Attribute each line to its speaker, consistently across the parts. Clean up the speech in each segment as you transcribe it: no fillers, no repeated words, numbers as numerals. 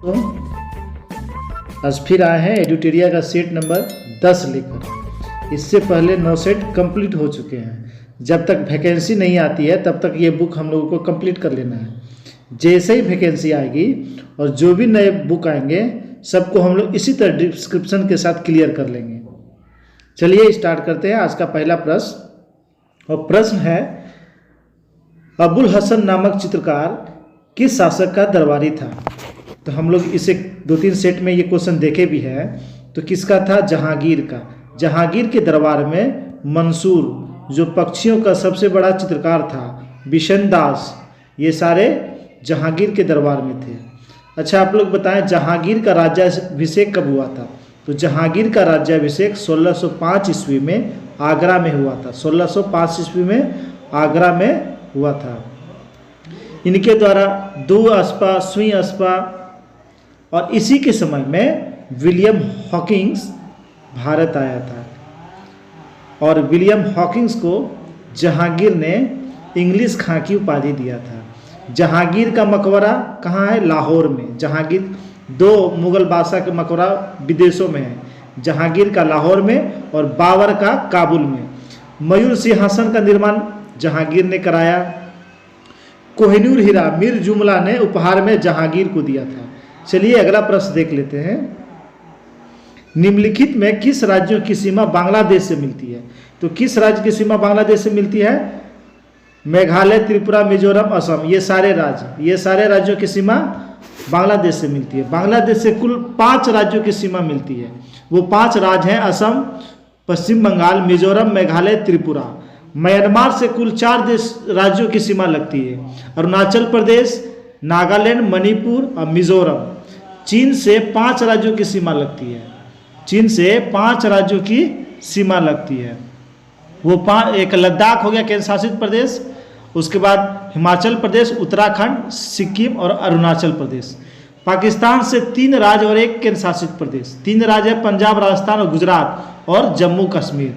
Speaker 1: तो आज फिर आए हैं एडुटेरिया का सेट नंबर 10 लेकर। इससे पहले 9 सेट कंप्लीट हो चुके हैं। जब तक वैकेंसी नहीं आती है तब तक ये बुक हम लोगों को कंप्लीट कर लेना है। जैसे ही वैकेंसी आएगी और जो भी नए बुक आएंगे सबको हम लोग इसी तरह डिस्क्रिप्शन के साथ क्लियर कर लेंगे। चलिए स्टार्ट करते हैं आज का पहला प्रश्न। और प्रश्न है, अबुल हसन नामक चित्रकार किस शासक का दरबारी था? तो हम लोग इसे 2-3 सेट में ये क्वेश्चन देखे भी हैं। तो किसका था? जहांगीर का। जहांगीर के दरबार में मंसूर जो पक्षियों का सबसे बड़ा चित्रकार था, बिशन दास, ये सारे जहांगीर के दरबार में थे। अच्छा, आप लोग बताएं जहांगीर का राज्याभिषेक कब हुआ था? तो जहांगीर का राज्याभिषेक 1605 ईस्वी में आगरा में हुआ था। 1605 ईस्वी में आगरा में हुआ था। इनके द्वारा दो अस्पा, सुई अस्पा और इसी के समय में विलियम हॉकिंस भारत आया था और विलियम हॉकिंस को जहांगीर ने इंग्लिश खां की उपाधि दिया था। जहांगीर का मकबरा कहाँ है? लाहौर में। जहांगीर 2 मुगल बादशाह के मकबरा विदेशों में है, जहांगीर का लाहौर में और बाबर का काबुल में। मयूर सिंहासन का निर्माण जहांगीर ने कराया। कोहिनूर हीरा मीर जुमला ने उपहार में जहांगीर को दिया था। चलिए अगला प्रश्न देख लेते हैं। निम्नलिखित में किस राज्यों की सीमा बांग्लादेश से मिलती है? तो किस राज्य की सीमा बांग्लादेश से मिलती है? मेघालय, त्रिपुरा, मिजोरम, असम, ये सारे राज्यों की सीमा बांग्लादेश से मिलती है। बांग्लादेश से कुल 5 राज्यों की सीमा मिलती है। वो 5 राज्य हैं असम, पश्चिम बंगाल, मिजोरम, मेघालय, त्रिपुरा। म्यांमार से कुल 4 राज्यों की सीमा लगती है, अरुणाचल प्रदेश, नागालैंड, मणिपुर और मिजोरम। चीन से 5 राज्यों की सीमा लगती है। चीन से 5 राज्यों की सीमा लगती है। वो 5, एक लद्दाख हो गया केंद्र शासित प्रदेश, उसके बाद हिमाचल प्रदेश, उत्तराखंड, सिक्किम और अरुणाचल प्रदेश। पाकिस्तान से 3 राज्य और 1 केंद्र शासित प्रदेश। 3 राज्य है पंजाब, राजस्थान और गुजरात और जम्मू कश्मीर।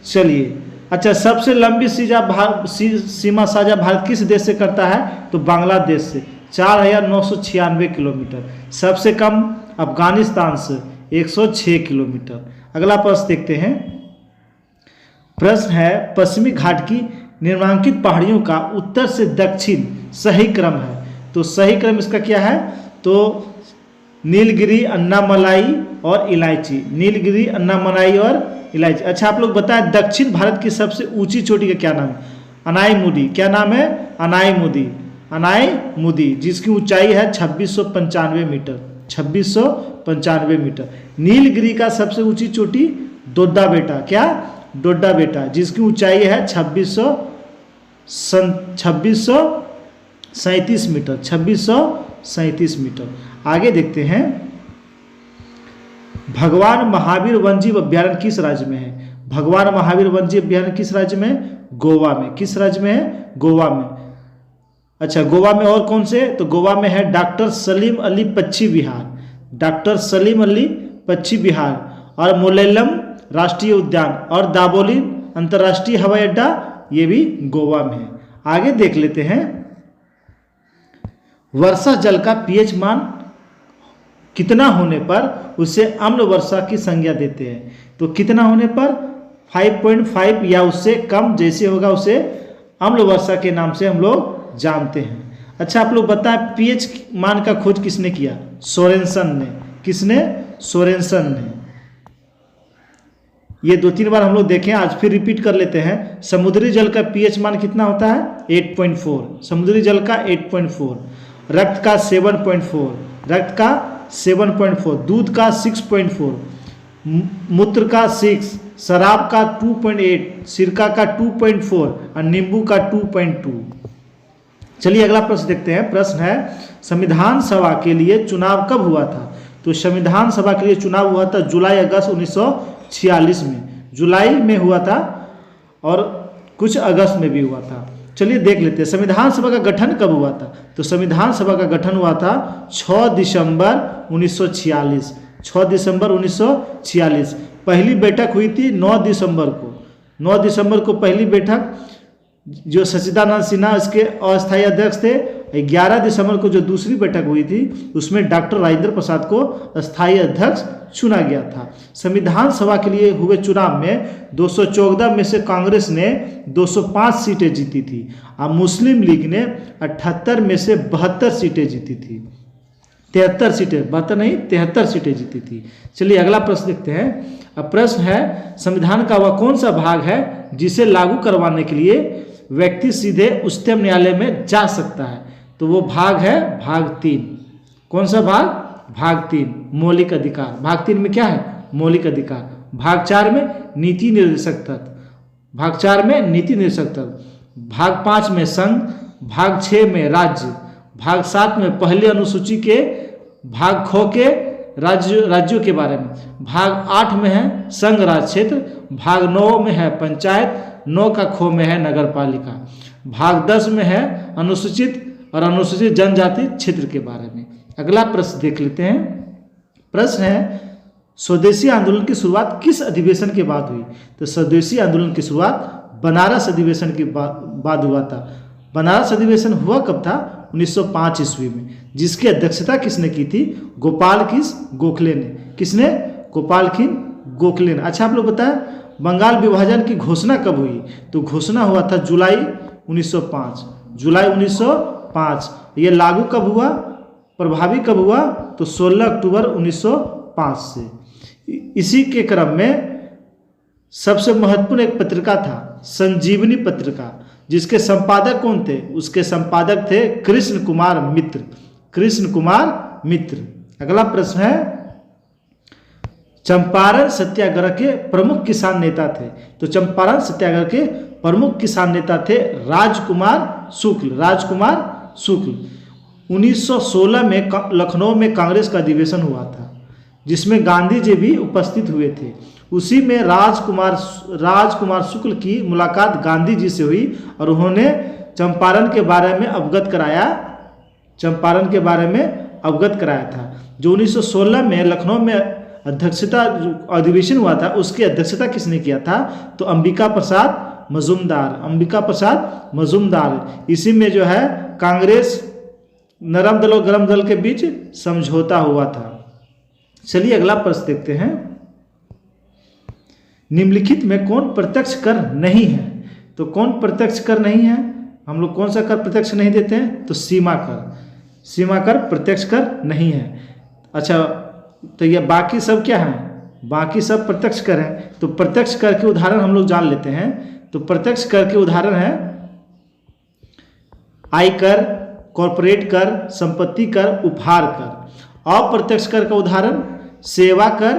Speaker 1: चलिए, अच्छा, सबसे लंबी सीमा साझा भारत किस देश से करता है? तो बांग्लादेश से 4996 किलोमीटर। सबसे कम अफगानिस्तान से 106 किलोमीटर। अगला प्रश्न देखते हैं। प्रश्न है, पश्चिमी घाट की निम्नांकित पहाड़ियों का उत्तर से दक्षिण सही क्रम है। तो सही क्रम इसका क्या है? तो नीलगिरी, अन्नामलाई और इलायची। नीलगिरी, अन्नामलाई और इलायची। अच्छा, आप लोग बताएं दक्षिण भारत की सबसे ऊंची चोटी का क्या नाम है? अनाईमुदी। क्या नाम है? अनाईमुदी। अनाईमुदी, जिसकी ऊंचाई है 2695 मीटर। 2695 मीटर। नीलगिरी का सबसे ऊंची चोटी डोडा बेटा। क्या? डोडा बेटा, जिसकी ऊंचाई है 2637 मीटर। 2637 मीटर। आगे देखते हैं। भगवान महावीर वन्यजीव अभ्यारण्य किस राज्य में है? भगवान महावीर वन्यजीव अभ्यारण्य किस राज्य में? गोवा में। किस राज्य में है? गोवा में। अच्छा, गोवा में और कौन से? तो गोवा में है डॉक्टर सलीम अली पक्षी विहार। डॉक्टर सलीम अली पक्षी विहार और मोलेलम राष्ट्रीय उद्यान और दाबोली अंतर्राष्ट्रीय हवाई अड्डा, ये भी गोवा में है। आगे देख लेते हैं। वर्षा जल का पीएच मान कितना होने पर उसे अम्ल वर्षा की संज्ञा देते हैं? तो कितना होने पर? 5.5 या उससे कम जैसे होगा उसे अम्ल वर्षा के नाम से हम लोग जानते हैं। अच्छा, आप लोग बताएं पीएच मान का खोज किसने किया? सोरेनसन ने। किसने? सोरेनसन ने। ये 2-3 बार हम लोग देखें, आज फिर रिपीट कर लेते हैं। समुद्री जल का पीएच मान कितना होता है? 8.4। समुद्री जल का 8.4। रक्त का 7.4। रक्त का 7.4। दूध का 6.4। मूत्र का 6। शराब का 2.8। सिरका का 2.4 और नींबू का 2.2। चलिए अगला प्रश्न देखते हैं। प्रश्न है, संविधान सभा के लिए चुनाव कब हुआ था? तो संविधान सभा के लिए चुनाव हुआ था जुलाई-अगस्त 1946 में। जुलाई में हुआ था और कुछ अगस्त में भी हुआ था। चलिए देख लेते हैं संविधान सभा का गठन कब हुआ था। तो संविधान सभा का गठन हुआ था 6 दिसंबर 1946। 6 दिसंबर 1946। पहली बैठक हुई थी 9 दिसंबर को। 9 दिसंबर को पहली बैठक जो सच्चिदानंद सिन्हा इसके अस्थायी अध्यक्ष थे 11 दिसंबर को जो दूसरी बैठक हुई थी उसमें डॉक्टर राजेंद्र प्रसाद को स्थायी अध्यक्ष चुना गया था। संविधान सभा के लिए हुए चुनाव में 214 में से कांग्रेस ने 205 सीटें जीती थी और मुस्लिम लीग ने 78 में से 72 सीटें जीती थी। 73 सीटें, 72 नहीं 73 सीटें जीती थी। चलिए अगला प्रश्न देखते हैं। अब प्रश्न है संविधान का वह कौन सा भाग है जिसे लागू करवाने के लिए व्यक्ति सीधे उच्चतम न्यायालय में जा सकता है? तो वो भाग है भाग 3। कौन सा भाग? भाग 3 मौलिक अधिकार। भाग 3 में क्या है? मौलिक अधिकार। भाग 4 में नीति निर्देशक तत्व। भाग 4 में नीति निर्देशक तत्व। भाग 5 में संघ। भाग 6 में राज्य। भाग 7 में पहली अनुसूची के भाग ख के राज्यों के बारे में। भाग 8 में है संघ राज्य क्षेत्र। भाग 9 में है पंचायत। 9 का ख में है नगर पालिका। भाग 10 में है अनुसूचित और अनुसूचित जनजाति क्षेत्र के बारे में। अगला प्रश्न देख लेते हैं। प्रश्न है स्वदेशी आंदोलन की शुरुआत किस अधिवेशन के बाद हुई? तो स्वदेशी आंदोलन की शुरुआत बनारस अधिवेशन के बाद हुआ था। बनारस अधिवेशन हुआ कब था? 1905 ईस्वी में। जिसकी अध्यक्षता किसने की थी? गोपाल कृष्ण गोखले ने। किसने? गोपाल कृष्ण गोखले ने। अच्छा आप लोग बताएं बंगाल विभाजन की घोषणा कब हुई? तो घोषणा हुआ था जुलाई 1905। जुलाई 1905। ये लागू कब हुआ, प्रभावी कब हुआ? तो 16 अक्टूबर 1905 से। इसी के क्रम में सबसे महत्वपूर्ण एक पत्रिका था संजीवनी पत्रिका, जिसके संपादक कौन थे? उसके संपादक थे कृष्ण कुमार मित्र। कृष्ण कुमार मित्र। अगला प्रश्न है चंपारण सत्याग्रह के प्रमुख किसान नेता थे। तो चंपारण सत्याग्रह के प्रमुख किसान नेता थे राजकुमार शुक्ल। राजकुमार शुक्ल। 1916 में लखनऊ में कांग्रेस का अधिवेशन हुआ था जिसमें गांधी जी भी उपस्थित हुए थे। उसी में राजकुमार शुक्ल की मुलाकात गांधी जी से हुई और उन्होंने चंपारण के बारे में अवगत कराया था। जो 1916 में लखनऊ में अध्यक्षता जो अधिवेशन हुआ था उसकी अध्यक्षता किसने किया था? तो अंबिका प्रसाद मजूमदार। इसी में जो है कांग्रेस नरम दल और गरम दल के बीच समझौता हुआ था। चलिए अगला प्रश्न देखते हैं। निम्नलिखित में कौन प्रत्यक्ष कर नहीं है? तो कौन प्रत्यक्ष कर नहीं है? हम लोग कौन सा कर प्रत्यक्ष नहीं देते हैं? तो सीमा कर। सीमा कर प्रत्यक्ष कर नहीं है। अच्छा तो ये बाकी सब क्या है? बाकी सब प्रत्यक्ष कर हैं। तो प्रत्यक्ष कर के उदाहरण हम लोग जान लेते हैं। तो प्रत्यक्ष कर के उदाहरण है आयकर, कॉर्पोरेट कर, संपत्ति कर, उपहार कर। अप्रत्यक्ष कर का उदाहरण सेवा कर,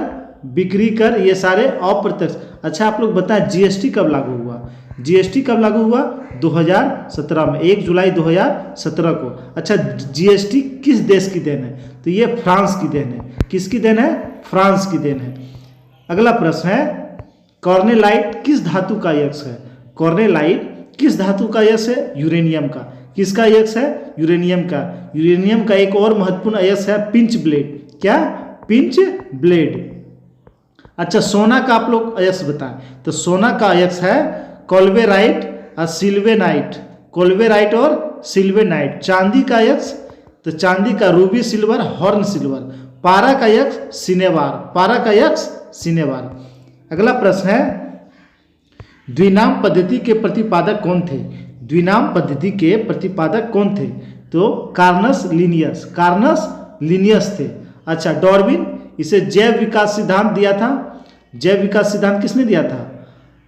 Speaker 1: बिक्री कर, ये सारे अप्रत्यक्ष। अच्छा आप लोग बताएं जीएसटी कब लागू हुआ? जीएसटी कब लागू हुआ? 2017 में, 1 जुलाई 2017 को। अच्छा जीएसटी किस देश की देन है? तो ये फ्रांस की देन है। किसकी देन है? फ्रांस की देन है। अगला प्रश्न है कॉर्नेलाइट किस धातु का यक्ष है? कॉर्नेलाइट किस धातु का यक्ष है? यूरेनियम का। किसका यक्ष है? यूरेनियम का। यूरेनियम का एक और महत्वपूर्ण यक्ष है पिंच ब्लेड। क्या? Pinch blade. अच्छा सोना का आप लोग अयस्क बताएं। तो सोना का अयस्क है कोल्वेराइट और सिल्वेनाइट। कोल्वेराइट और सिल्वेनाइट। चांदी का अयस्क तो चांदी का रूबी सिल्वर, हॉर्न सिल्वर। पारा का अयस्क सिनेवार। पारा का अयस्क सिनेवार। अगला प्रश्न है द्विनाम पद्धति के प्रतिपादक कौन थे? द्विनाम पद्धति के प्रतिपादक कौन थे? तो कार्नस लिनियस। कार्नस लिनियस थे। अच्छा डार्विन इसे जैव विकास सिद्धांत दिया था। जैव विकास सिद्धांत किसने दिया था?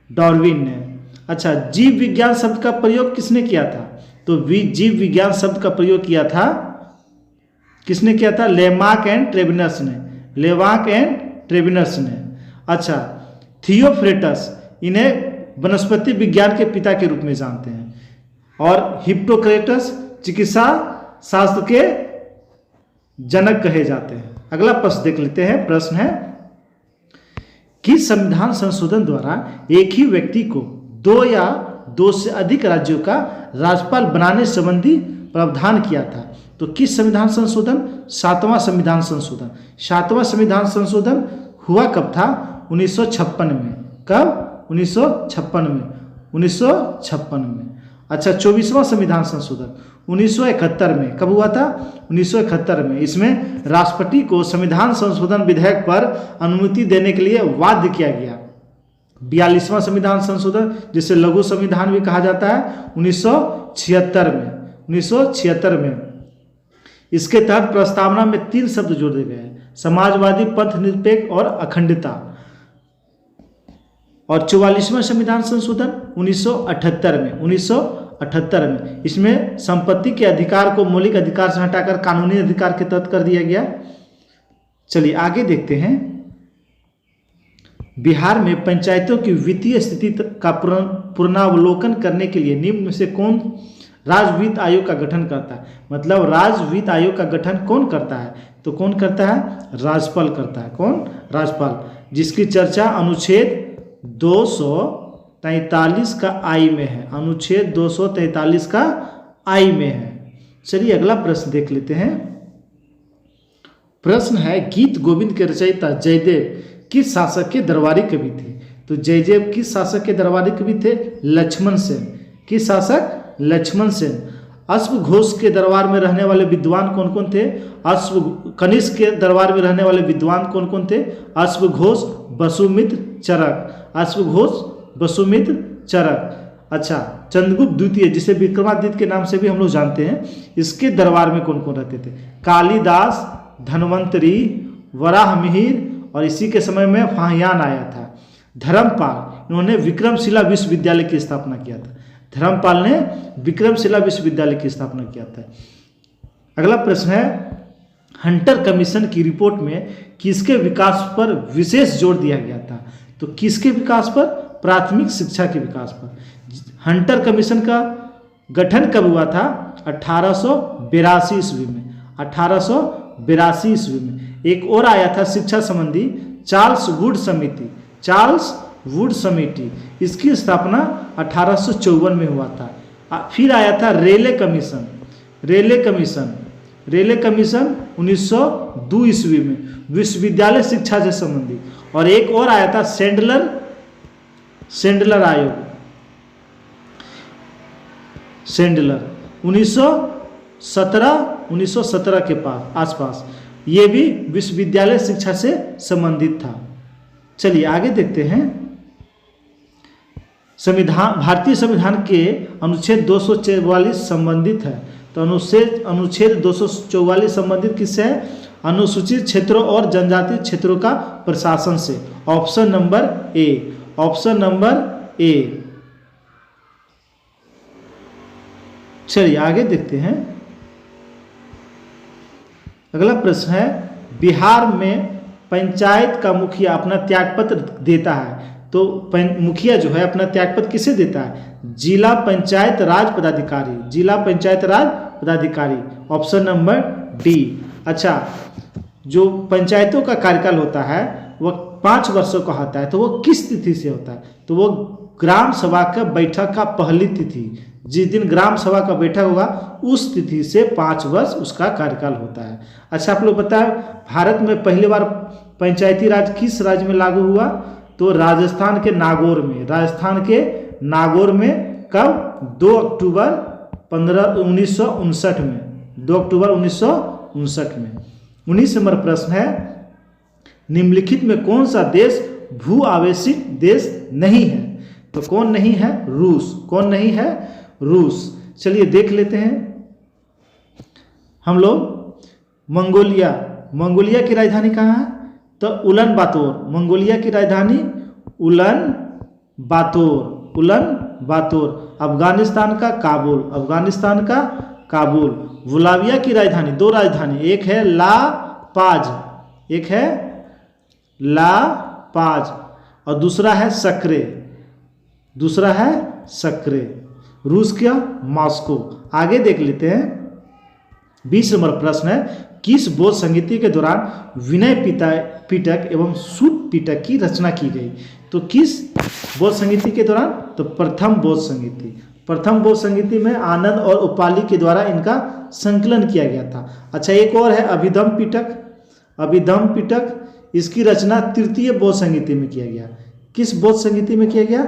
Speaker 1: डार्विन ने। अच्छा जीव विज्ञान शब्द का प्रयोग किसने किया था? तो जीव विज्ञान शब्द का प्रयोग किया था किसने किया था? लेमार्क एंड ट्रेविनस ने। लेमार्क एंड ट्रेविनस ने। अच्छा थियोफ्रेटस इन्हें वनस्पति विज्ञान के पिता के रूप में जानते हैं। और हिप्पोक्रेटस चिकित्सा शास्त्र के जनक कहे जाते हैं। अगला प्रश्न देख लेते हैं। प्रश्न है कि संविधान संशोधन द्वारा एक ही व्यक्ति को 2 या 2 से अधिक राज्यों का राज्यपाल बनाने संबंधी प्रावधान किया था। तो किस संविधान संशोधन? 7वां संविधान संशोधन। 7वां संविधान संशोधन हुआ कब था? 1956 में। कब? 1956 में। 1956 में। अच्छा 24वां संविधान संशोधन 1971 में कब हुआ था? 1971 में। इसमें राष्ट्रपति को संविधान संशोधन विधेयक पर अनुमति देने के लिए बाध्य किया गया। 42वां संविधान संशोधन जिसे लघु संविधान भी कहा जाता है 1976 में। इसके तहत प्रस्तावना में 3 शब्द जोड़ दिए गए हैं, समाजवादी, पंथ निरपेक्ष और अखंडता। और 44वां संविधान संशोधन 1978 में इसमें संपत्ति के अधिकार को मौलिक अधिकार से हटाकर कानूनी अधिकार के तहत कर दिया गया। चलिए आगे देखते हैं। बिहार में पंचायतों की वित्तीय स्थिति का पुनरावलोकन करने के लिए निम्न में से कौन राज्य वित्त आयोग का गठन करता है? मतलब राज्य वित्त आयोग का गठन कौन करता है? तो कौन करता है? राज्यपाल करता है। कौन? राज्यपाल, जिसकी चर्चा अनुच्छेद 243 का आई में है। अनुच्छेद 243 का आई में है। चलिए अगला प्रश्न देख लेते हैं। प्रश्न है, गीत गोविंद के रचयिता जयदेव किस शासक के दरबारी कवि थे? तो जयदेव किस शासक के दरबारी कवि थे? लक्ष्मण सेन। किस शासक? लक्ष्मण सेन। अश्वघोष के दरबार में रहने वाले विद्वान कौन कौन थे? कनिष्क के दरबार में रहने वाले विद्वान कौन कौन थे? अश्वघोष, वसुमित्र, चरक। अश्वघोष, वसुमित्र, चरक। अच्छा, चंद्रगुप्त द्वितीय जिसे विक्रमादित्य के नाम से भी हम लोग जानते हैं, इसके दरबार में कौन कौन रहते थे? कालिदास, धन्वंतरी, वराहमिहिर और इसी के समय में फाहियान आया था। धर्मपाल, इन्होंने विक्रमशिला विश्वविद्यालय की स्थापना किया था। धर्मपाल ने विक्रमशिला विश्वविद्यालय की स्थापना किया था। अगला प्रश्न है, हंटर कमीशन की रिपोर्ट में किसके विकास पर विशेष जोर दिया गया था? तो किसके विकास पर? प्राथमिक शिक्षा के विकास पर। हंटर कमीशन का गठन कब हुआ था? 1882 ईस्वी में। 1882 ईस्वी में। एक और आया था शिक्षा संबंधी, चार्ल्स वुड समिति। चार्ल्स वुड समिति, इसकी स्थापना 1854 में हुआ था। फिर आया था रेले कमीशन। रेले कमीशन 1902 ईस्वी में, विश्वविद्यालय शिक्षा से संबंधित। और एक और आया था सेंडलर आयोग। सेंडलर 1917 के आसपास, ये भी विश्वविद्यालय शिक्षा से संबंधित था। चलिए आगे देखते हैं। भारतीय संविधान के अनुच्छेद 244 संबंधित है। तो अनुच्छेद 244 संबंधित किससे है? अनुसूचित क्षेत्रों और जनजातीय क्षेत्रों का प्रशासन से। Option number A. चलिए आगे देखते हैं। अगला प्रश्न है, बिहार में पंचायत का मुखिया अपना त्यागपत्र देता है। तो मुखिया जो है अपना त्यागपत्र किसे देता है? जिला पंचायत राज पदाधिकारी। जिला पंचायत राज पदाधिकारी, ऑप्शन नंबर डी। अच्छा, जो पंचायतों का कार्यकाल होता है वह 5 वर्षों का होता है। तो वो किस तिथि से होता है? तो वो ग्राम सभा का बैठक का पहली तिथि, जिस दिन ग्राम सभा का बैठक होगा उस तिथि से 5 वर्ष उसका कार्यकाल होता है। अच्छा, आप लोग बताएं, भारत में पहली बार पंचायती राज किस राज्य में लागू हुआ? तो राजस्थान के नागौर में। राजस्थान के नागौर में कब? 2 अक्टूबर 1959 में। 2 अक्टूबर 1959 में। 19 नंबर प्रश्न है, निम्नलिखित में कौन सा देश भू आवेशित देश नहीं है? तो कौन नहीं है? रूस। कौन नहीं है? रूस। चलिए देख लेते हैं हम लोग। मंगोलिया की राजधानी कहाँ है? तो उलन मंगोलिया की राजधानी उलन बातोर। अफगानिस्तान का काबुल। बुलाविया की राजधानी, 2 राजधानी, एक है ला पाज और दूसरा है सक्रे। रूस का मॉस्को। आगे देख लेते हैं। 20 नंबर प्रश्न है, किस बोध संगीति के दौरान विनय पिटक एवं सूत पिटक की रचना की गई? तो किस बोध संगीति के दौरान? तो प्रथम बोध संगीति में आनंद और उपाली के द्वारा इनका संकलन किया गया था। अच्छा, एक और है अभिधम पिटक। इसकी रचना तृतीय बोध संगीति में किया गया। किस बौद्ध संगीति में किया गया?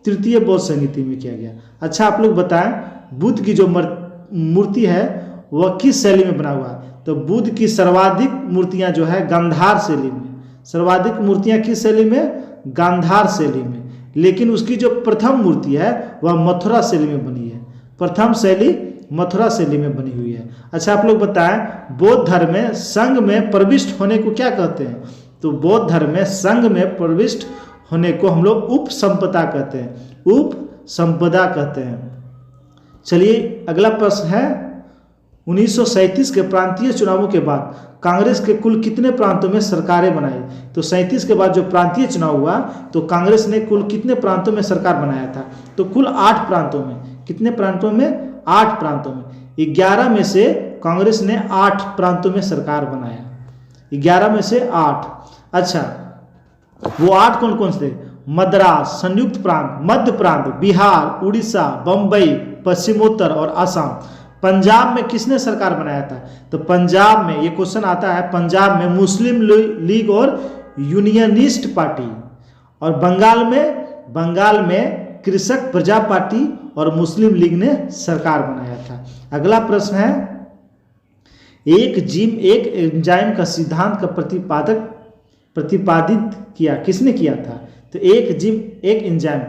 Speaker 1: तृतीय बौद्ध संगीति में किया गया। अच्छा आप लोग बताएं, बुद्ध की जो मूर्ति है वह किस शैली में बना हुआ है? तो बुद्ध की सर्वाधिक मूर्तियां जो है गांधार शैली में, सर्वाधिक मूर्तियां किस शैली में? गांधार शैली में। लेकिन उसकी जो प्रथम मूर्ति है वह मथुरा शैली में बनी है, प्रथम शैली मथुरा शैली में बनी हुई है। अच्छा आप लोग बताएं, बौद्ध धर्म में संघ में प्रविष्ट होने को क्या कहते हैं? तो बौद्ध धर्म में संघ में प्रविष्ट होने को हम लोग उपसंपदा कहते हैं, उपसंपदा कहते हैं। चलिए अगला प्रश्न है, 1937 के प्रांतीय चुनावों के बाद कांग्रेस के कुल कितने प्रांतों में सरकारें बनाई? तो 37 के बाद जो प्रांतीय चुनाव हुआ तो कांग्रेस ने कुल कितने प्रांतों में सरकार बनाया था? तो कुल 8 प्रांतों में। कितने प्रांतों में? 8 प्रांतों में। 11 में से कांग्रेस ने 8 प्रांतों में सरकार बनाया, 11 में से 8। अच्छा वो 8 कौन कौन से थे? मद्रास, संयुक्त प्रांत, मध्य प्रांत, बिहार, उड़ीसा, बम्बई, पश्चिमोत्तर और असम। पंजाब में किसने सरकार बनाया था? तो पंजाब में, ये क्वेश्चन आता है, पंजाब में मुस्लिम लीग और यूनियनिस्ट पार्टी, और बंगाल में कृषक प्रजा पार्टी और मुस्लिम लीग ने सरकार बनाया था। अगला प्रश्न है, एक एंजाइम का सिद्धांत का प्रतिपादित किया, किसने किया था? तो एक एंजाइम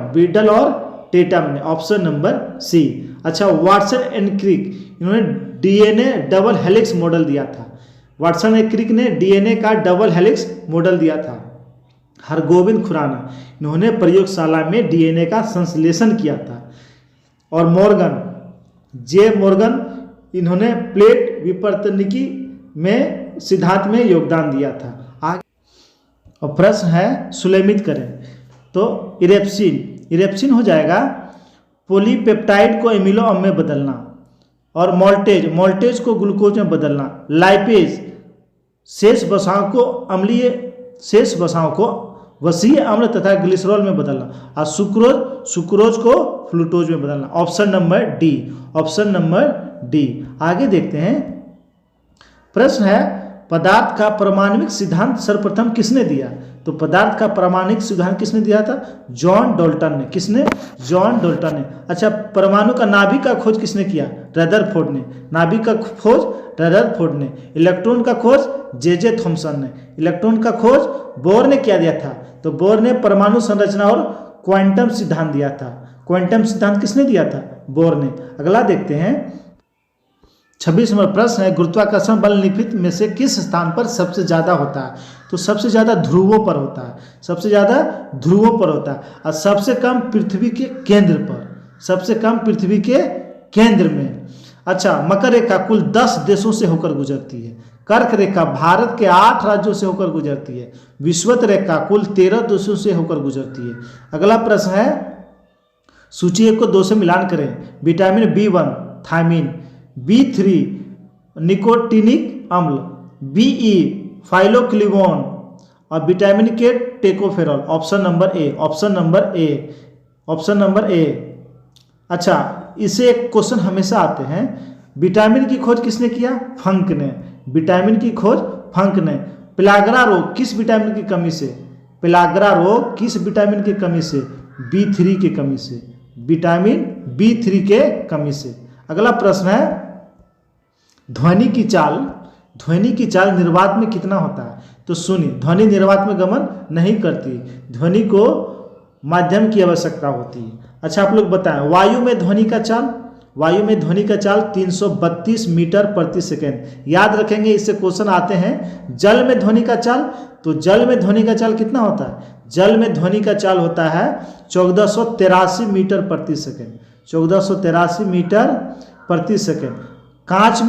Speaker 1: बीडल और टेटम ने, ऑप्शन नंबर सी। अच्छा वाटसन एंड क्रिक, इन्होंने डीएनए डबल हेलिक्स मॉडल दिया था, वाटसन एंड क्रिक ने डीएनए का डबल हेलिक्स मॉडल दिया था। हरगोविंद खुराना, इन्होंने प्रयोगशाला में डीएनए का संश्लेषण किया था। और मॉर्गन, इन्होंने प्लेट विवर्तनिकी में सिद्धांत में योगदान दिया था। आगे और प्रश्न है, सुलेमित करें। तो इरेप्सिन हो जाएगा पॉलीपेप्टाइड को एमिनो अम्ल में बदलना, और मोल्टेज को ग्लूकोज में बदलना। लाइपेज शेष वसाओं को वसीय अम्ल तथा ग्लिसरॉल में बदलना, और सुक्रोज को फ्लूटोज में बदलना। Option number D. आगे देखते हैं, प्रश्न है, पदार्थ का परमाणुक सिद्धांत सर्वप्रथम किसने दिया? तो पदार्थ का परमाणुक सिद्धांत किसने दिया था? जॉन डॉल्टन ने। किसने? जॉन डॉल्टन ने। अच्छा परमाणु का नाभिक का खोज किसने किया? रदरफोर्ड ने। नाभिक का खोज रदरफोर्ड ने। इलेक्ट्रॉन का खोज जे थॉमसन ने। इलेक्ट्रॉन का खोज बोर ने क्या दिया था? तो बोर ने परमाणु संरचना और क्वांटम सिद्धांत दिया था। क्वांटम सिद्धांत किसने दिया था? बोर ने। अगला देखते हैं, 26 नंबर प्रश्न है, गुरुत्वाकर्षण बल निम्नलिखित में से किस स्थान पर सबसे ज्यादा होता है? तो सबसे ज्यादा ध्रुवों पर होता है, सबसे ज्यादा ध्रुवों पर होता है, और सबसे कम पृथ्वी के केंद्र पर, सबसे कम पृथ्वी के केंद्र में। अच्छा मकर रेखा कुल 10 देशों से होकर गुजरती है। कर्क रेखा भारत के 8 राज्यों से होकर गुजरती है। विषुवत रेखा कुल 13 देशों से होकर गुजरती है। अगला प्रश्न है, सूची 1 को 2 से मिलान करें। Vitamin B1 thiamine, B3 nicotinic अम्ल, BE फाइलोक्लिवोन, और विटामिन के टेकोफेरॉल। ऑप्शन नंबर ए। अच्छा इसे एक क्वेश्चन हमेशा आते हैं, विटामिन की खोज किसने किया? फंक ने। विटामिन की खोज फंक ने। पेलाग्रा रोग किस विटामिन की कमी से? पेलाग्रा रोग किस विटामिन की कमी से? B3 की कमी से, विटामिन B3 के कमी से। अगला प्रश्न है, ध्वनि की चाल निर्वात में कितना होता है? तो सुनिए, ध्वनि निर्वात में गमन नहीं करती, ध्वनि को माध्यम की आवश्यकता होती है। अच्छा आप लोग बताएं, वायु में ध्वनि का चाल 332 मीटर प्रति सेकेंड। याद रखेंगे, इससे क्वेश्चन आते हैं। जल में ध्वनि का चाल, तो जल में ध्वनि का चाल कितना होता है? जल में ध्वनि का चाल होता है 1483 मीटर प्रति सेकेंड, 1483 मीटर प्रति सेकेंड। कांच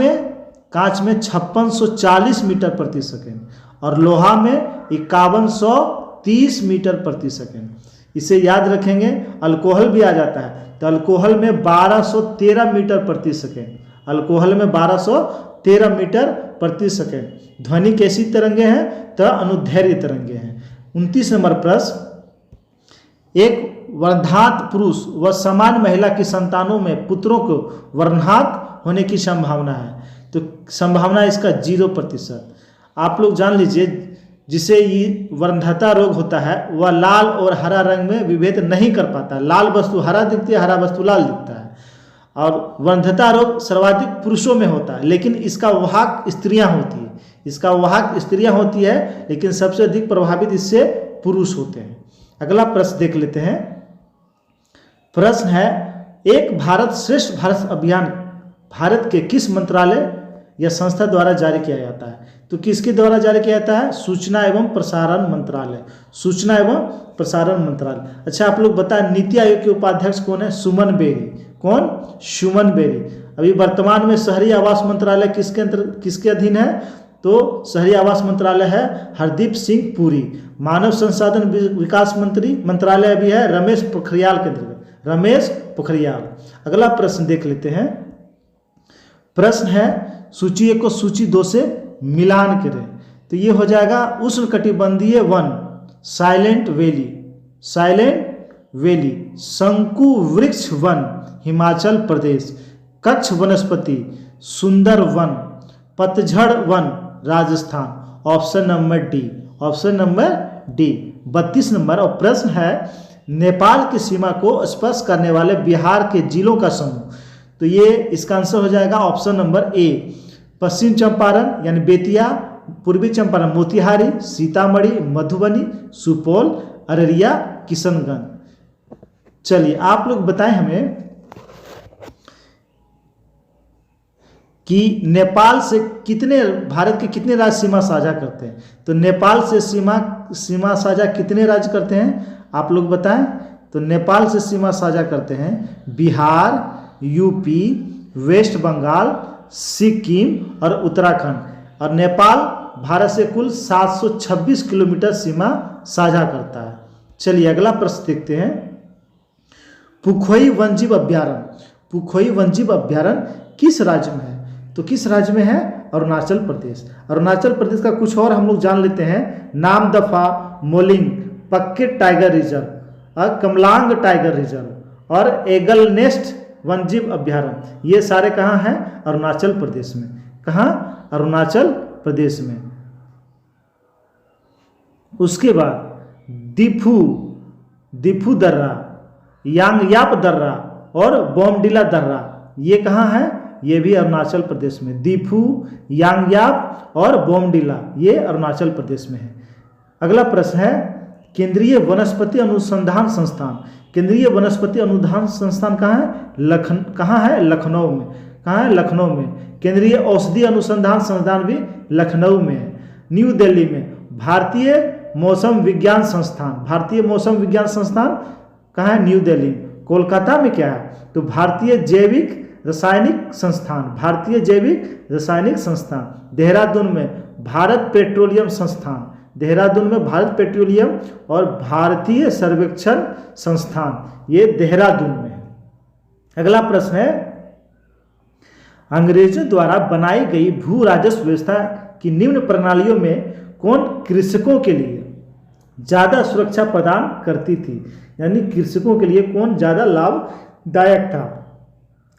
Speaker 1: में 5640 मीटर प्रति सेकेंड, और लोहा में 5130 मीटर प्रति सेकेंड। इसे याद रखेंगे। अल्कोहल भी आ जाता है, तो अल्कोहल में 1213 मीटर प्रति सेकेंड, अल्कोहल में 1213 मीटर प्रति सेकेंड। ध्वनि कैसी तरंगे हैं? तो अनुदैर्घ्य तरंगे हैं। 29 नंबर प्रश्न, एक वर्धात पुरुष व समान महिला की संतानों में पुत्रों को वर्धात होने की संभावना है, तो संभावना इसका 0%। आप लोग जान लीजिए, जिसे ये वर्णता रोग होता है वह लाल और हरा रंग में विभेद नहीं कर पाता। लाल वस्तु हरा दिखती है, हरा वस्तु लाल दिखता है। और वर्णता रोग सर्वाधिक पुरुषों में होता है, लेकिन इसका वाहक स्त्रियां होती है। इसका वाहक स्त्रियां होती है, लेकिन सबसे अधिक प्रभावित इससे पुरुष होते हैं। अगला प्रश्न देख लेते हैं। प्रश्न है, एक भारत श्रेष्ठ भारत अभियान भारत के किस मंत्रालय या संस्था द्वारा जारी किया जाता है? तो किसके द्वारा जारी किया जाता है? सूचना एवं प्रसारण मंत्रालय। सूचना एवं प्रसारण मंत्रालय। अच्छा, आप लोग बताएं नीति आयोग के उपाध्यक्ष कौन है? सुमन बेरी। कौन? सुमन बेरी। अभी वर्तमान में शहरी आवास मंत्रालय किसके अधीन है? तो शहरी आवास मंत्रालय है हरदीप सिंह पुरी। मानव संसाधन विकास मंत्रालय भी है रमेश पोखरियाल के अंतर्गत। रमेश पोखरियाल। अगला प्रश्न देख लेते हैं। प्रश्न है, सूची 1 को सूची 2 से मिलान करें। तो ये हो जाएगा उष्णकटिबंधीय one, silent valley. Silent valley. शंकु वृक्ष वन, हिमाचल प्रदेश। कच्छ वनस्पति, सुंदर वन। पतझड़ one, Rajasthan. Option number D. Option number D. 32 number. और प्रश्न है, नेपाल की सीमा को स्पर्श करने वाले बिहार के जिलों का समूह। तो ये इसका आंसर हो जाएगा ऑप्शन नंबर ए। पश्चिम चंपारण यानी बेतिया, पूर्वी चंपारण मोतिहारी, सीतामढ़ी, मधुबनी, सुपौल, अररिया, किशनगंज। चलिए आप लोग बताएं हमें कि नेपाल से भारत के कितने राज्य सीमा साझा करते हैं? तो नेपाल से सीमा साझा कितने राज्य करते हैं? आप लोग बताएं। तो नेपाल से सीमा साझा करते हैं बिहार, यूपी, वेस्ट बंगाल, सिक्किम और उत्तराखंड। और नेपाल भारत से कुल 726 किलोमीटर सीमा साझा करता है। चलिए अगला प्रश्न देखते हैं। पुखोई वन्यजीव अभ्यारण्य। पुखोई वन्यजीव अभ्यारण्य किस राज्य में है? तो किस राज्य में है? अरुणाचल प्रदेश। अरुणाचल प्रदेश का कुछ और हम लोग जान लेते हैं। नामदफा, मोलिंग, पक्केट टाइगर रिजर्व और कमलांग टाइगर रिजर्व और एगल नेस्ट वन्यजीव अभ्यारण्य, ये सारे कहाँ हैं? अरुणाचल प्रदेश में। कहाँ? अरुणाचल प्रदेश में। उसके बाद दिफू दर्रा, यांगयाप दर्रा और बोमडिला दर्रा, ये कहाँ है? ये भी अरुणाचल प्रदेश में। दिफू, यांगयाप और बोमडिला, ये अरुणाचल प्रदेश में है। अगला प्रश्न है, केंद्रीय वनस्पति अनुसंधान संस्थान। केंद्रीय वनस्पति अनुसंधान संस्थान कहाँ है? कहाँ है? लखनऊ में। कहाँ है? लखनऊ में। केंद्रीय औषधि अनुसंधान संस्थान भी लखनऊ में है। न्यू दिल्ली में भारतीय मौसम विज्ञान संस्थान। भारतीय मौसम विज्ञान संस्थान कहाँ है? न्यू दिल्ली। कोलकाता में क्या है? तो भारतीय जैविक रासायनिक संस्थान। भारतीय जैविक रासायनिक संस्थान। देहरादून में भारत पेट्रोलियम संस्थान। देहरादून में भारत पेट्रोलियम और भारतीय सर्वेक्षण संस्थान, ये देहरादून में है। अगला प्रश्न है, अंग्रेजों द्वारा बनाई गई भू राजस्व व्यवस्था की निम्न प्रणालियों में कौन कृषकों के लिए ज्यादा सुरक्षा प्रदान करती थी? यानी कृषकों के लिए कौन ज्यादा लाभदायक था?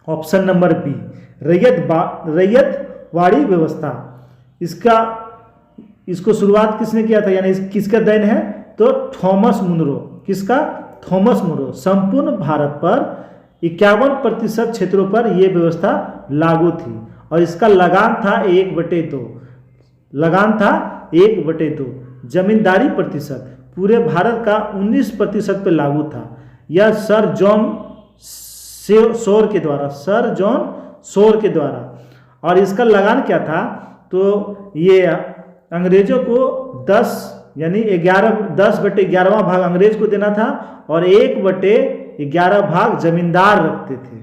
Speaker 1: ऑप्शन नंबर बी, रैयतवाड़ी व्यवस्था। इसको शुरुआत किसने किया था? यानी किसका देन है? तो थॉमस मुनरो। किसका? Thomas Munro. संपूर्ण भारत पर 51% क्षेत्रों पर यह व्यवस्था लागू थी और इसका लगान था 1/2। लगान था 1/2। जमींदारी प्रतिशत पूरे भारत का 19% पर लागू था। यह सर जॉन शोर के द्वारा। और इसका लगान क्या था? तो ये अंग्रेजों को 10/11वां भाग अंग्रेज को देना था और 1/11 भाग जमींदार रखते थे।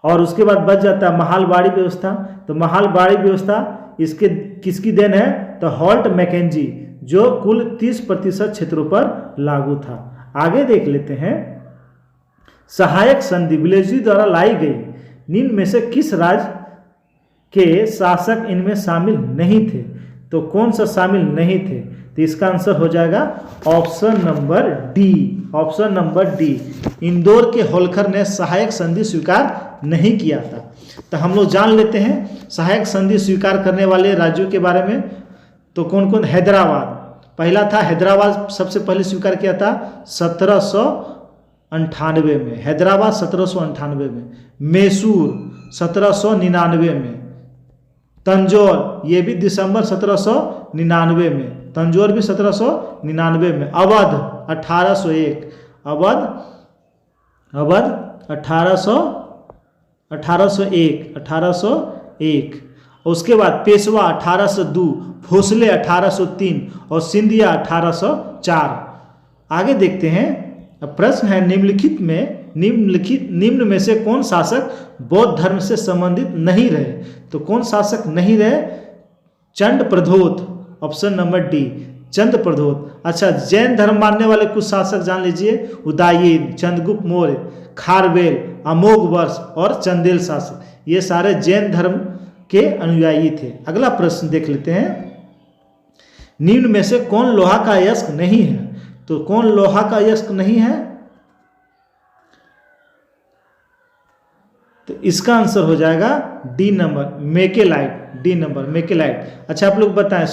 Speaker 1: और उसके बाद बच जाता है महालबाड़ी व्यवस्था। तो महालबाड़ी व्यवस्था इसके किसकी देन है? तो हॉल्ट मैकेंजी, जो कुल 30% क्षेत्रों पर लागू था। आगे देख लेते हैं। सहायक संधि विलेजी द्वारा लाई गई निम्न में से किस राज्य के शासक इनमें शामिल नहीं थे? तो कौन सा शामिल नहीं थे? तो इसका आंसर हो जाएगा option number D. Option number D. Indore के होल्कर ने सहायक संधि स्वीकार नहीं किया था। तो हम लोग जान लेते हैं सहायक संधि स्वीकार करने वाले राज्यों के बारे में। तो कौन कौन? हैदराबाद पहला था, हैदराबाद सबसे पहले स्वीकार किया था 1798 में, हैदराबाद 1798 में, मैसूर 1799 में, तंजौर ये भी दिसंबर 1799 में, तंजौर भी 1799 में, अवध 1801, अवध 1801, उसके बाद पेशवा 1802, भोसले 1803 और सिंधिया 1804। आगे देखते हैं। अब प्रश्न है निम्न में से कौन शासक बौद्ध धर्म से संबंधित नहीं रहे? तो कौन शासक नहीं रहे? चंद प्रधोत, ऑप्शन नंबर डी, चंद प्रधोत। अच्छा, जैन धर्म मानने वाले कुछ शासक जान लीजिए, उदायीन, चंद्रगुप्त मौर्य, खारवेल, अमोघ वर्ष और चंदेल शासक, ये सारे जैन धर्म के अनुयायी थे। अगला प्रश्न देख लेते हैं। निम्न में से कौन लोहा का अयस्क नहीं है? तो कौन लोहा का अयस्क नहीं है? तो इसका आंसर हो जाएगा डी नंबर, मेकेलाइट, डी नंबर मेकेलाइट। अच्छा, आप लोग बताएं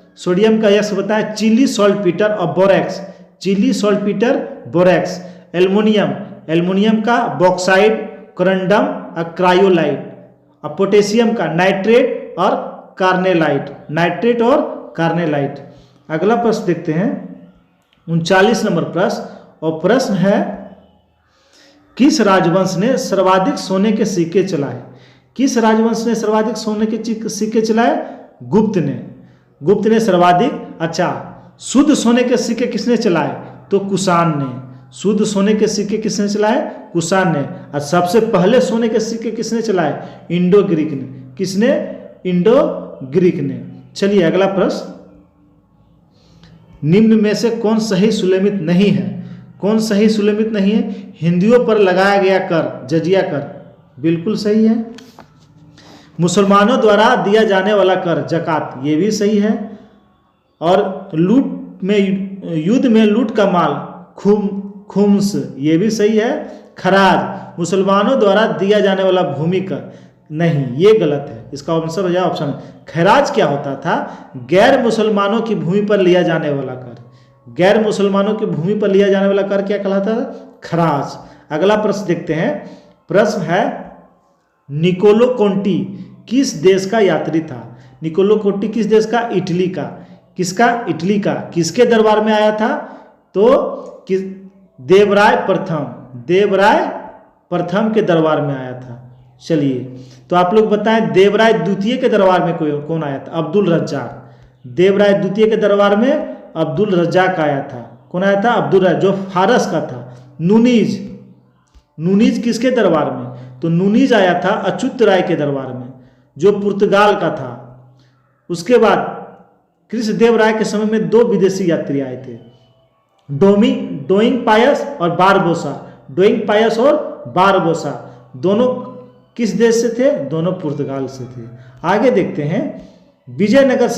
Speaker 1: सोडियम का अयस्क बताएं। चिली सॉल्टपीटर और borax, Chile saltpetre borax. Aluminium का बॉक्साइड, करंडम और क्रायोलाइट। और पोटेशियम का नाइट्रेट और कार्नेलाइट। अगला प्रश्न देखते हैं, 39 नंबर प्रश्न, और प्रश्न है किस राजवंश ने सर्वाधिक सोने के सिक्के चलाए? किस राजवंश ने सर्वाधिक सोने के सिक्के चलाए? गुप्त ने सर्वाधिक। अच्छा, शुद्ध सोने के सिक्के किसने चलाए? तो कुषाण ने। शुद्ध सोने के सिक्के किसने चलाए? कुषाण ने। और सबसे पहले सोने के सिक्के किसने चलाए? इंडो ग्रीक ने। किसने? इंडो ग्रीक ने। चलिए अगला प्रश्न, निम्न में से कौन सही सुलेमित नहीं है? कौन सही सुलेमित नहीं है? हिंदुओं पर लगाया गया कर, जजिया कर, बिल्कुल सही है। मुसलमानों द्वारा दिया जाने वाला कर, जकात, ये भी सही है। और युद्ध में लूट का माल, खुम्स, ये भी सही है। खराज, मुसलमानों द्वारा दिया जाने वाला भूमि कर, नहीं, ये गलत है। इसका आंसर हो जाए ऑप्शन। खैराज क्या होता था? गैर मुसलमानों की भूमि पर लिया जाने वाला कर। गैर मुसलमानों की भूमि पर लिया जाने वाला कर क्या कहलाता था? खराज। अगला प्रश्न देखते हैं। प्रश्न है, निकोलो कोंटी किस देश का यात्री था? निकोलो कोंटी किस देश का? इटली का। किसका? इटली का। किसके दरबार में आया था? तो देवराय प्रथम के दरबार में आया था। चलिए, तो आप लोग बताएं, देवराय द्वितीय के दरबार में कौन आया था? अब्दुल रज्जाक। देवराय द्वितीय के दरबार में अब्दुल रज्जाक आया था। कौन आया था? अब्दुल रज्जाक, जो फारस का था। नूनीज किसके दरबार में? तो नूनीज आया था अच्युत राय के दरबार में, जो पुर्तगाल का था। उसके बाद कृष्णदेव राय के समय में 2 विदेशी यात्री आए थे, डोइंग पायस और बारबोसा। दोनों किस देश से थे? दोनों पुर्तगाल से थे। आगे देखते हैं, विजयनगर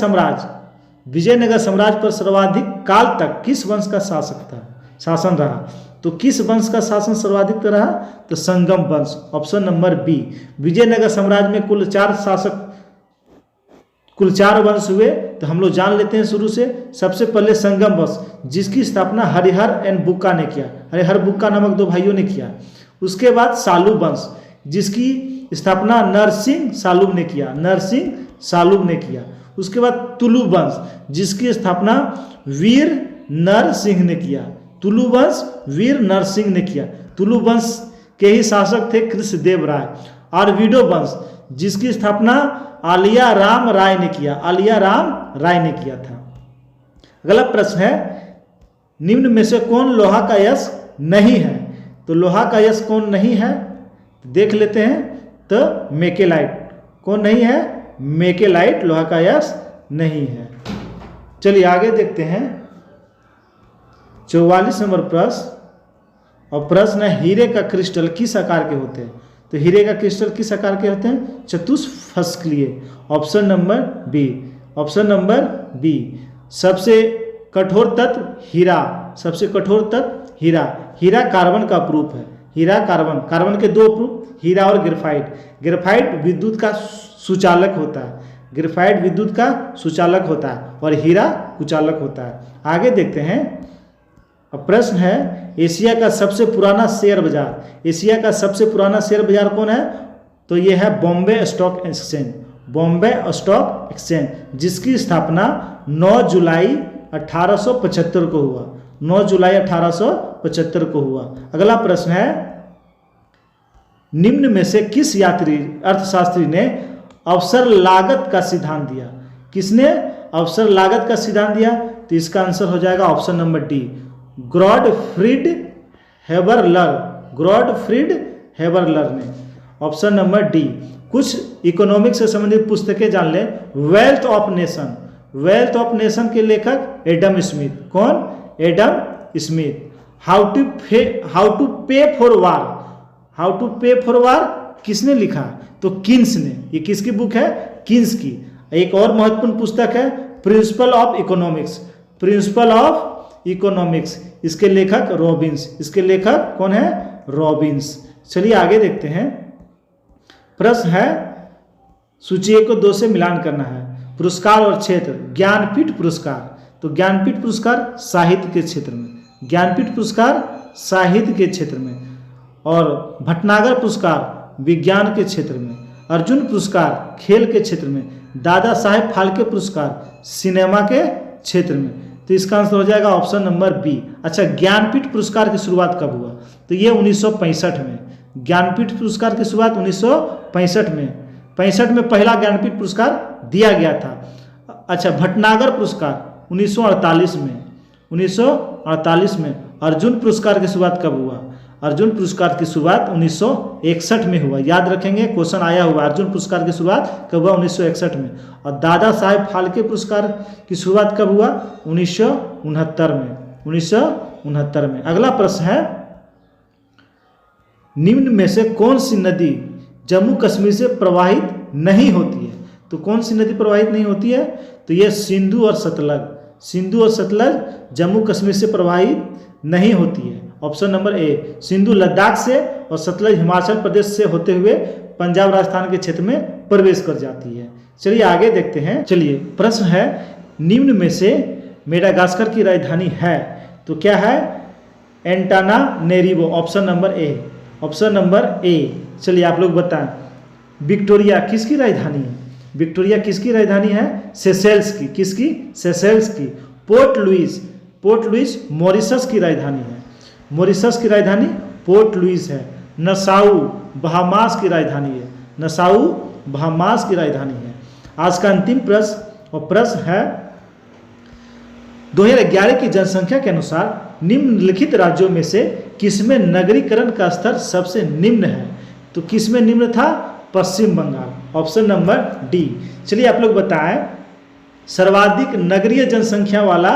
Speaker 1: साम्राज्य पर सर्वाधिक काल तक किस वंश का शासन रहा? तो किस वंश का शासन सर्वाधिक रहा? तो संगम वंश, ऑप्शन नंबर बी। विजयनगर साम्राज्य में कुल 4 वंश हुए, तो हम लोग जान लेते हैं शुरू से। सबसे पहले संगम वंश, जिसकी स्थापना हरिहर एंड बुक्का ने किया, हरिहर बुक्का नामक 2 भाइयों ने किया। उसके बाद सालू वंश, जिसकी स्थापना नरसिंह सालूब ने किया। उसके बाद तुलु वंश, जिसकी स्थापना वीर नरसिंह ने किया। तुलु वंश के ही शासक थे कृष्णदेव राय। और वीडो वंश, जिसकी स्थापना आलिया राम राय ने किया था। अगला प्रश्न है, निम्न में से कौन लोहा का अयस्क नहीं है? तो लोहा का अयस्क कौन नहीं है? देख लेते हैं। तो मेकेलाइट। कौन नहीं है? मेकेलाइट लोहा का अयस्क नहीं है। चलिए आगे देखते हैं, 44 नंबर प्रश्न, और प्रश्न है, हीरे का क्रिस्टल किस आकार के होते हैं? तो हीरे का क्रिस्टल किस आकार के होते हैं? चतुष्फलकीय, ऑप्शन नंबर बी। सबसे कठोर तत्व हीरा कार्बन का प्रूफ है। कार्बन के 2 प्रूफ, हीरा और ग्रेफाइट। ग्रेफाइट विद्युत का सुचालक होता है। ग्रेफाइट विद्युत का सुचालक होता है और हीरा कुचालक होता है। आगे देखते हैं। अब प्रश्न है, एशिया का सबसे पुराना शेयर बाजार, एशिया का सबसे पुराना शेयर बाजार कौन है? तो ये है Bombay stock exchange, Bombay stock exchange, जिसकी स्थापना 9 जुलाई 1875 को हुआ, 9 जुलाई 1875 को हुआ। अगला प्रश्न है, निम्न में से किस यात्री अर्थशास्त्री ने अवसर लागत का सिद्धांत दिया? किसने अवसर लागत का सिद्धांत दिया? तो इसका आंसर हो जाएगा option number D, Gottfried Haberler, Gottfried Haberler ने। Option number D. कुछ इकोनॉमिक्स से संबंधित पुस्तकें जान लें। Wealth of nation, wealth of nation के लेखक एडम स्मिथ। कौन? Adam Smith. How to pay for war, how to pay for war किसने लिखा? तो किन्स ने। ये किसकी बुक है? किन्स की। एक और महत्वपूर्ण पुस्तक है principle of economics, principle of economics, इसके लेखक रॉबिन्स, इसके लेखक कौन है? रॉबिन्स। चलिए आगे देखते हैं। प्रश्न है, सूची 1 को 2 से मिलान करना है। पुरस्कार और क्षेत्र, ज्ञानपीठ पुरस्कार, तो ज्ञानपीठ पुरस्कार साहित्य के क्षेत्र में, ज्ञानपीठ पुरस्कार साहित्य के क्षेत्र में, और भटनागर पुरस्कार विज्ञान के क्षेत्र में, अर्जुन पुरस्कार खेल के क्षेत्र में, दादा साहेब फाल्के पुरस्कार सिनेमा के क्षेत्र में। तो इसका आंसर हो जाएगा ऑप्शन नंबर बी। अच्छा, ज्ञानपीठ पुरस्कार की शुरुआत कब हुआ? तो ये 1965 में, ज्ञानपीठ पुरस्कार की शुरुआत 1965 में, 65 में पहला ज्ञानपीठ पुरस्कार दिया गया था। अच्छा, भटनागर पुरस्कार 1948 में, 1948 में। अर्जुन पुरस्कार की शुरुआत कब हुआ? अर्जुन पुरस्कार की शुरुआत 1961 में हुआ। याद रखेंगे, क्वेश्चन आया हुआ, अर्जुन पुरस्कार की शुरुआत कब हुआ? 1961 में। और दादा साहेब फाल्के पुरस्कार की शुरुआत कब हुआ? 1969 में, 1969 में। अगला प्रश्न है, निम्न में से कौन सी नदी जम्मू कश्मीर से प्रवाहित नहीं होती है? तो कौन सी नदी प्रवाहित नहीं होती है? तो ये सिंधु और सतलज, सिंधु और सतलज जम्मू कश्मीर से प्रवाहित नहीं होती है। ऑप्शन नंबर ए, सिंधु लद्दाख से और सतलज हिमाचल प्रदेश से होते हुए पंजाब राजस्थान के क्षेत्र में प्रवेश कर जाती है। चलिए आगे देखते हैं। चलिए प्रश्न है, निम्न में से मेडागास्कर की राजधानी है? तो क्या है? Antananarivo. Option number A, option number A. चलिए आप लोग बताएं, विक्टोरिया किसकी राजधानी है? विक्टोरिया किसकी राजधानी है? सेशेल्स की। किसकी? सेशेल्स की। Port Louis, Port Louis Mauritius की राजधानी है, मॉरिशस की राजधानी पोर्ट लुइस है। नसाउ बहामास की राजधानी है, नसाउ बहामास की राजधानी है। आज का अंतिम प्रश्न, और प्रश्न है, 2011 की जनसंख्या के अनुसार निम्नलिखित राज्यों में से किसमें नगरीकरण का स्तर सबसे निम्न है? तो किसमें निम्न था? Paschim Bangal. Option number D. चलिए आप लोग बताएं, सर्वाधिक नगरीय जनसंख्या वाला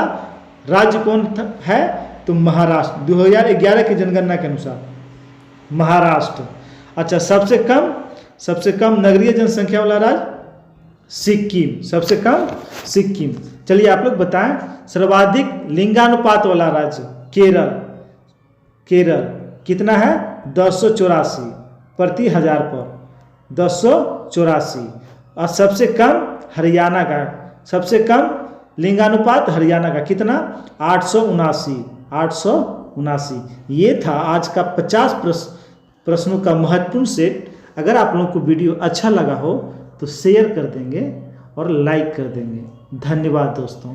Speaker 1: राज्य कौन है? तो महाराष्ट्र, 2011 की जनगणना के अनुसार महाराष्ट्र। अच्छा, सबसे कम नगरीय जनसंख्या वाला राज्य सिक्किम, सबसे कम सिक्किम। चलिए आप लोग बताएं, सर्वाधिक लिंगानुपात वाला राज्य केरल, केरल कितना है? 1084 प्रति हजार पर, 1084। और सबसे कम हरियाणा का, सबसे कम लिंगानुपात हरियाणा का कितना? 879, 879। ये था आज का 50 प्रश्नों का महत्वपूर्ण सेट। अगर आप लोगों को वीडियो अच्छा लगा हो तो शेयर कर देंगे और लाइक कर देंगे। धन्यवाद दोस्तों।